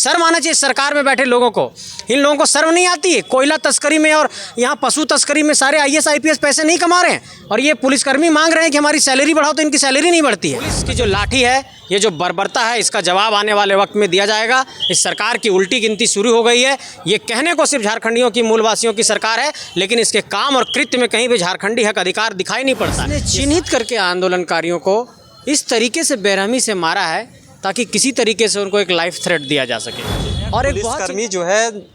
शर्म आना चाहिए सरकार में बैठे लोगों को। इन लोगों को शर्म नहीं आती है? कोयला तस्करी में और यहाँ पशु तस्करी में सारे IAS IPS पैसे नहीं कमा रहे हैं, और ये पुलिसकर्मी मांग रहे हैं कि हमारी सैलरी बढ़ाओ, तो इनकी सैलरी नहीं बढ़ती है। पुलिस की जो लाठी है, ये जो बर्बरता है, इसका जवाब आने वाले वक्त में दिया जाएगा। इस सरकार की उल्टी गिनती शुरू हो गई है। ये कहने को सिर्फ झारखंडियों की, मूलवासियों की सरकार है, लेकिन इसके काम और कृत्य में कहीं भी झारखंडी हक अधिकार दिखाई नहीं पड़ता। चिन्हित करके आंदोलनकारियों को इस तरीके से बेरहमी से मारा है ताकि किसी तरीके से उनको एक लाइफ थ्रेट दिया जा सके। और एक पुलिसकर्मी जो है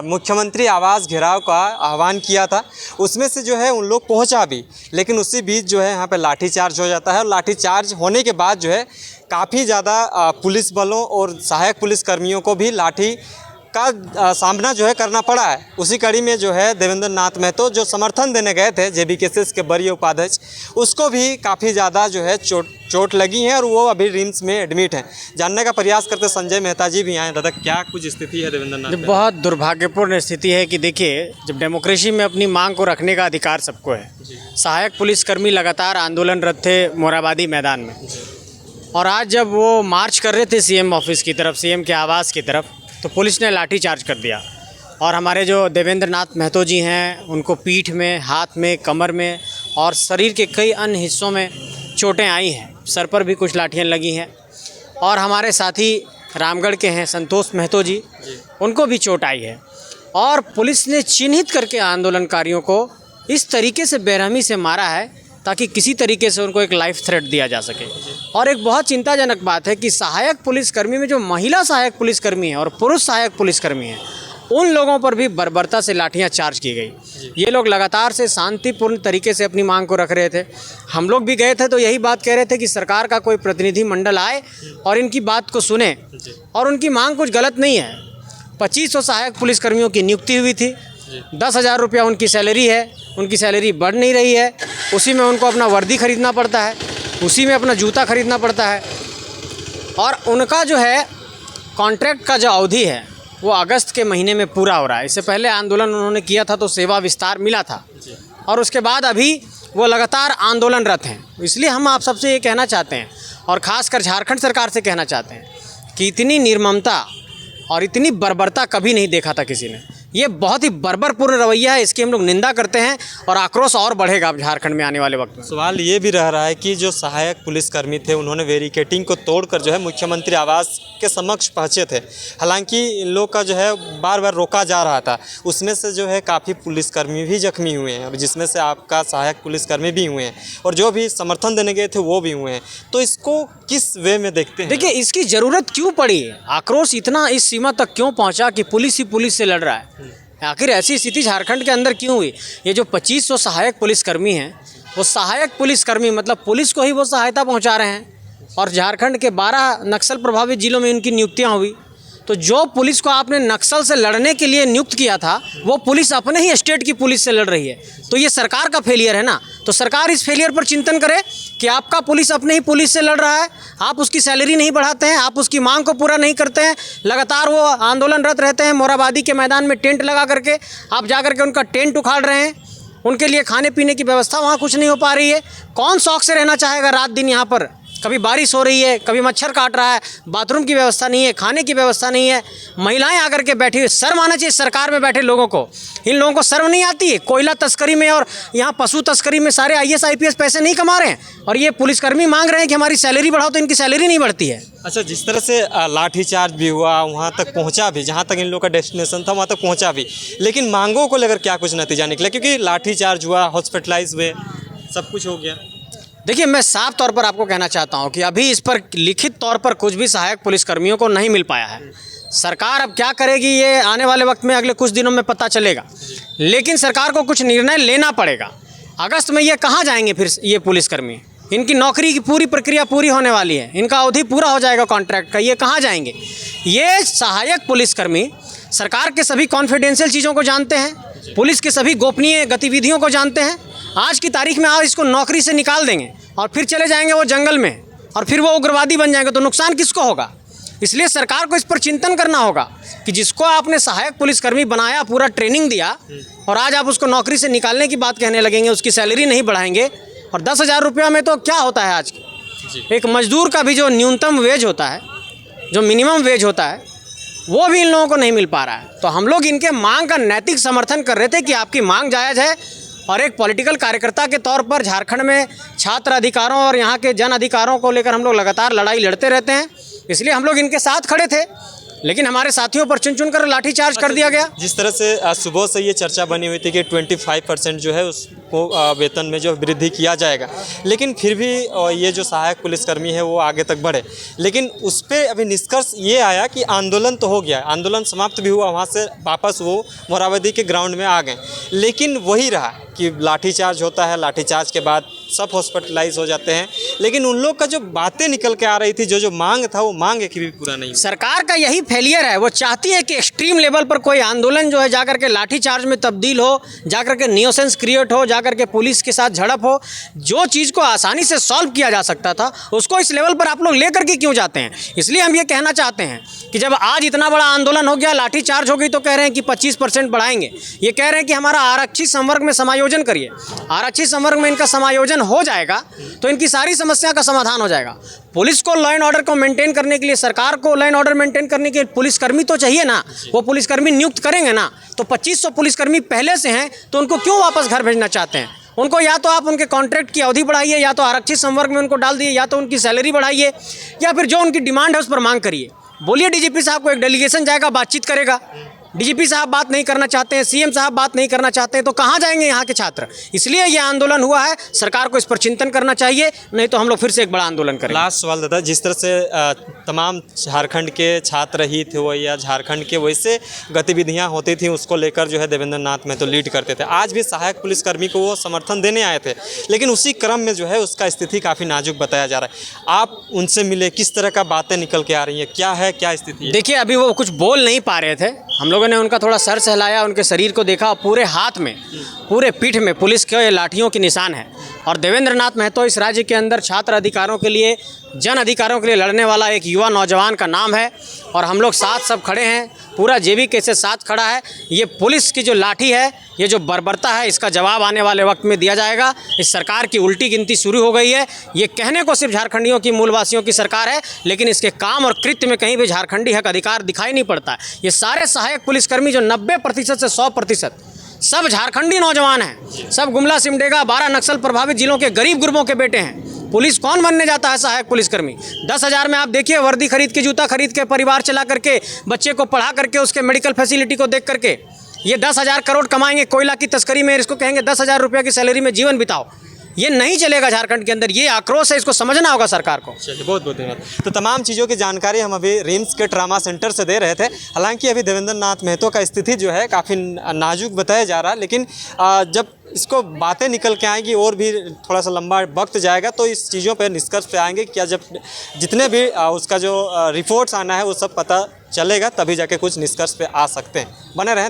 मुख्यमंत्री आवास घेराव का आह्वान किया था, उसमें से जो है उन लोग पहुंचा भी, लेकिन उसी बीच जो है यहाँ पे लाठीचार्ज हो जाता है। और लाठीचार्ज होने के बाद जो है काफ़ी ज़्यादा पुलिस बलों और सहायक पुलिसकर्मियों को भी लाठी का सामना जो है करना पड़ा है। उसी कड़ी में जो है देवेंद्र नाथ महतो जो समर्थन देने गए थे JBKCS के वरीय उपाध्यक्ष, उसको भी काफ़ी ज़्यादा जो है चोट लगी है और वो अभी रिम्स में एडमिट हैं। जानने का प्रयास करते संजय मेहता जी भी आए। दादा, क्या कुछ स्थिति है देवेंद्र नाथ? बहुत दुर्भाग्यपूर्ण स्थिति है कि देखिए, जब डेमोक्रेसी में अपनी मांग को रखने का अधिकार सबको है। सहायक पुलिसकर्मी लगातार आंदोलनरत थे मोराबादी मैदान में, और आज जब वो मार्च कर रहे थे CM ऑफिस की तरफ, CM के आवास की तरफ, तो पुलिस ने लाठी चार्ज कर दिया। और हमारे जो देवेंद्र नाथ महतो जी हैं, उनको पीठ में, हाथ में, कमर में और शरीर के कई अन्य हिस्सों में चोटें आई हैं। सर पर भी कुछ लाठियां लगी हैं। और हमारे साथी रामगढ़ के हैं संतोष महतो जी, उनको भी चोट आई है। और पुलिस ने चिन्हित करके आंदोलनकारियों को इस तरीके से बेरहमी से मारा है ताकि किसी तरीके से उनको एक लाइफ थ्रेट दिया जा सके। और एक बहुत चिंताजनक बात है कि सहायक पुलिसकर्मी में जो महिला सहायक पुलिसकर्मी हैं और पुरुष सहायक पुलिसकर्मी हैं, उन लोगों पर भी बर्बरता से लाठियां चार्ज की गई। ये लोग लगातार से शांतिपूर्ण तरीके से अपनी मांग को रख रहे थे। हम लोग भी गए थे तो यही बात कह रहे थे कि सरकार का कोई प्रतिनिधि मंडल आए और इनकी बात को सुने। और उनकी मांग कुछ गलत नहीं है। 2500 सहायक पुलिसकर्मियों की नियुक्ति हुई थी, 10,000 रुपया उनकी सैलरी है। उनकी सैलरी बढ़ नहीं रही है, उसी में उनको अपना वर्दी खरीदना पड़ता है, उसी में अपना जूता खरीदना पड़ता है। और उनका जो है कॉन्ट्रैक्ट का जो अवधि है वो अगस्त के महीने में पूरा हो रहा है। इससे पहले आंदोलन उन्होंने किया था तो सेवा विस्तार मिला था, और उसके बाद अभी वो लगातार आंदोलनरत हैं। इसलिए हम आप सबसे ये कहना चाहते हैं, और ख़ासकर झारखंड सरकार से कहना चाहते हैं, कि इतनी निर्ममता और इतनी बर्बरता कभी नहीं देखा था किसी ने। ये बहुत ही बर्बरपूर्ण रवैया है, इसकी हम लोग निंदा करते हैं, और आक्रोश और बढ़ेगा अब झारखंड में आने वाले वक्त में। सवाल ये भी रह रहा है कि जो सहायक पुलिसकर्मी थे, उन्होंने बैरिकेटिंग को तोड़कर जो है मुख्यमंत्री आवास के समक्ष पहुंचे थे। हालांकि इन लोग का जो है बार बार रोका जा रहा था, उसमें से जो है काफ़ी पुलिसकर्मी भी जख्मी हुए हैं, जिसमें से आपका सहायक पुलिसकर्मी भी हुए हैं, और जो भी समर्थन देने गए थे वो भी हुए हैं। तो इसको किस वे में देखते हैं? देखिए, इसकी ज़रूरत क्यों पड़ी है? आक्रोश इतना इस सीमा तक क्यों पहुंचा कि पुलिस ही पुलिस से लड़ रहा है? आखिर ऐसी स्थिति झारखंड के अंदर क्यों हुई? ये जो 2500 सहायक पुलिसकर्मी हैं, वो सहायक पुलिसकर्मी मतलब पुलिस को ही वो सहायता पहुंचा रहे हैं। और झारखंड के 12 नक्सल प्रभावित जिलों में उनकी नियुक्तियां हुई। तो जो पुलिस को आपने नक्सल से लड़ने के लिए नियुक्त किया था, वो पुलिस अपने ही स्टेट की पुलिस से लड़ रही है। तो ये सरकार का फेलियर है ना। तो सरकार इस फेलियर पर चिंतन करे कि आपका पुलिस अपने ही पुलिस से लड़ रहा है, आप उसकी सैलरी नहीं बढ़ाते हैं, आप उसकी मांग को पूरा नहीं करते हैं, लगातार वो आंदोलनरत रहते हैं। मोराबादी के मैदान में टेंट लगा करके आप जा करके उनका टेंट उखाड़ रहे हैं, उनके लिए खाने पीने की व्यवस्था वहाँ कुछ नहीं हो पा रही है। कौन शौक से रहना चाहेगा रात दिन यहाँ पर? कभी बारिश हो रही है, कभी मच्छर काट रहा है, बाथरूम की व्यवस्था नहीं है, खाने की व्यवस्था नहीं है, महिलाएं आकर के बैठी हुई। शर्म आना चाहिए सरकार में बैठे लोगों को। इन लोगों को शर्म नहीं आती है? कोयला तस्करी में और यहाँ पशु तस्करी में सारे IAS IPS पैसे नहीं कमा रहे हैं, और ये पुलिसकर्मी मांग रहे हैं कि हमारी सैलरी बढ़ाओ, तो इनकी सैलरी नहीं बढ़ती है। अच्छा, जिस तरह से लाठीचार्ज भी हुआ, वहाँ तक पहुँचा भी, जहाँ तक इन लोगों का डेस्टिनेशन था वहाँ तक पहुँचा भी, लेकिन मांगों को लेकर क्या कुछ नतीजा निकला? क्योंकि लाठीचार्ज हुआ, हॉस्पिटलाइज हुए, सब कुछ हो गया। देखिए, मैं साफ तौर पर आपको कहना चाहता हूं कि अभी इस पर लिखित तौर पर कुछ भी सहायक पुलिसकर्मियों को नहीं मिल पाया है। सरकार अब क्या करेगी ये आने वाले वक्त में, अगले कुछ दिनों में पता चलेगा। लेकिन सरकार को कुछ निर्णय लेना पड़ेगा। अगस्त में ये कहाँ जाएंगे फिर ये पुलिसकर्मी? इनकी नौकरी की पूरी प्रक्रिया पूरी होने वाली है, इनका अवधि पूरा हो जाएगा कॉन्ट्रैक्ट का, ये कहाँ जाएंगे? ये सहायक पुलिसकर्मी सरकार के सभी कॉन्फिडेंशियल चीज़ों को जानते हैं, पुलिस के सभी गोपनीय गतिविधियों को जानते हैं। आज की तारीख में आप इसको नौकरी से निकाल देंगे और फिर चले जाएंगे वो जंगल में, और फिर वो उग्रवादी बन जाएंगे, तो नुकसान किसको होगा? इसलिए सरकार को इस पर चिंतन करना होगा कि जिसको आपने सहायक पुलिसकर्मी बनाया, पूरा ट्रेनिंग दिया, और आज आप उसको नौकरी से निकालने की बात कहने लगेंगे, उसकी सैलरी नहीं बढ़ाएंगे। और 10,000 रुपया में तो क्या होता है आज? एक मजदूर का भी जो न्यूनतम वेज होता है, जो मिनिमम वेज होता है, वो भी इन लोगों को नहीं मिल पा रहा है। तो हम लोग इनके मांग का नैतिक समर्थन कर रहे थे कि आपकी मांग जायज़ है, और एक पॉलिटिकल कार्यकर्ता के तौर पर झारखंड में छात्र अधिकारों और यहाँ के जन अधिकारों को लेकर हम लोग लगातार लड़ाई लड़ते रहते हैं, इसलिए हम लोग इनके साथ खड़े थे। लेकिन हमारे साथियों पर चुन कर लाठीचार्ज कर दिया गया। जिस तरह से सुबह से ये चर्चा बनी हुई थी कि 25% जो है उसको वेतन में जो वृद्धि किया जाएगा, लेकिन फिर भी ये जो सहायक पुलिसकर्मी है वो आगे तक बढ़े, लेकिन उस पर अभी निष्कर्ष ये आया कि आंदोलन तो हो गया, आंदोलन समाप्त भी हुआ, वहाँ से वापस वो मोराबादी के ग्राउंड में आ गए, लेकिन वही रहा कि लाठीचार्ज होता है, लाठीचार्ज के बाद सब हॉस्पिटलाइज हो जाते हैं, लेकिन उन लोग का जो बातें निकल के आ रही थी, जो मांग था वो मांग एक भी पूरा नहीं। सरकार का यही फेलियर है, वो चाहती है कि एक्सट्रीम लेवल पर कोई आंदोलन जो है जाकर के लाठीचार्ज में तब्दील हो, जाकर के न्यूसेंस क्रिएट हो, जाकर के पुलिस के साथ झड़प हो। जो चीज़ को आसानी से सॉल्व किया जा सकता था उसको इस लेवल पर आप लोग लेकर के क्यों जाते हैं। इसलिए हम ये कहना चाहते हैं कि जब आज इतना बड़ा आंदोलन हो गया, लाठीचार्ज हो गई, तो कह रहे हैं कि 25% बढ़ाएंगे, ये कह रहे हैं कि हमारा आरक्षित संवर्ग में समायोजन करिए। आरक्षित संवर्ग में इनका समायोजन हो जाएगा तो इनकी सारी समस्या का समाधान हो जाएगा। पुलिस को लॉ एंड ऑर्डर को मेंटेन करने के लिए, सरकार को लॉ एंड ऑर्डर मेंटेन करने के लिए पुलिसकर्मी तो चाहिए ना, वो पुलिसकर्मी नियुक्त करेंगे ना। तो 2500 पुलिसकर्मी पहले से हैं तो उनको क्यों वापस घर भेजना चाहते हैं। उनको या तो आप उनके कॉन्ट्रैक्ट की अवधि बढ़ाइए, या तो आरक्षित संवर्ग में उनको डाल दिए, या तो उनकी सैलरी बढ़ाइए, या फिर जो उनकी डिमांड है उस पर मांग करिए। बोलिए डीजीपी साहब को, एक डेलीगेशन जाएगा, बातचीत करेगा। डीजीपी साहब बात नहीं करना चाहते हैं, सीएम साहब बात नहीं करना चाहते हैं, तो कहाँ जाएंगे यहाँ के छात्र। इसलिए ये आंदोलन हुआ है, सरकार को इस पर चिंतन करना चाहिए, नहीं तो हम लोग फिर से एक बड़ा आंदोलन करेंगे। लास्ट सवाल दादा, जिस तरह से तमाम झारखंड के छात्र हित हो या झारखंड के वैसे गतिविधियां होती थी, उसको लेकर जो है देवेंद्र नाथ महतो लीड करते थे। आज भी सहायक पुलिसकर्मी को वो समर्थन देने आए थे, लेकिन उसी क्रम में जो है उसका स्थिति काफ़ी नाजुक बताया जा रहा है। आप उनसे मिले, किस तरह का बातें निकल के आ रही हैं, क्या है, क्या स्थिति है? देखिए, अभी वो कुछ बोल नहीं पा रहे थे, हम लोगों ने उनका थोड़ा सर सहलाया, उनके शरीर को देखा, पूरे हाथ में, पूरे पीठ में पुलिस के लाठियों के निशान है। और देवेंद्र नाथ महतो इस राज्य के अंदर छात्र अधिकारों के लिए, जन अधिकारों के लिए लड़ने वाला एक युवा नौजवान का नाम है, और हम लोग साथ सब खड़े हैं, पूरा जेबीके से साथ खड़ा है। ये पुलिस की जो लाठी है, ये जो बर्बरता है, इसका जवाब आने वाले वक्त में दिया जाएगा। इस सरकार की उल्टी गिनती शुरू हो गई है। ये कहने को सिर्फ झारखंडियों की, मूलवासियों की सरकार है, लेकिन इसके काम और कृत्य में कहीं भी झारखंडी हक अधिकार दिखाई नहीं पड़ता। ये सारे सहायक पुलिसकर्मी जो 90% से 100% सब झारखंडी नौजवान हैं, सब गुमला, सिमडेगा, 12 नक्सल प्रभावित जिलों के गरीब गुरबों के बेटे हैं। पुलिस कौन बनने जाता है सहायक पुलिसकर्मी? 10,000 में आप देखिए, वर्दी खरीद के, जूता खरीद के, परिवार चला करके, बच्चे को पढ़ा करके, उसके मेडिकल फैसिलिटी को देख करके ये 10,000 करोड़ कमाएंगे कोयला की तस्करी में, इसको कहेंगे 10,000 रुपये की सैलरी में जीवन बिताओ। ये नहीं चलेगा झारखंड के अंदर। ये आक्रोश है, इसको समझना होगा सरकार को। चलिए, बहुत बहुत धन्यवाद। तो तमाम चीज़ों की जानकारी हम अभी रिम्स के ट्रामा सेंटर से दे रहे थे। हालांकि अभी देवेंद्र नाथ महतो का स्थिति जो है काफ़ी नाजुक बताया जा रहा है, लेकिन जब इसको बातें निकल के आएंगी और भी थोड़ा सा लंबा वक्त जाएगा, तो इस चीज़ों पर निष्कर्ष पे आएंगे। क्या जब जितने भी उसका जो रिपोर्ट्स आना है वो सब पता चलेगा, तभी जाके कुछ निष्कर्ष पे आ सकते हैं। बने रहें।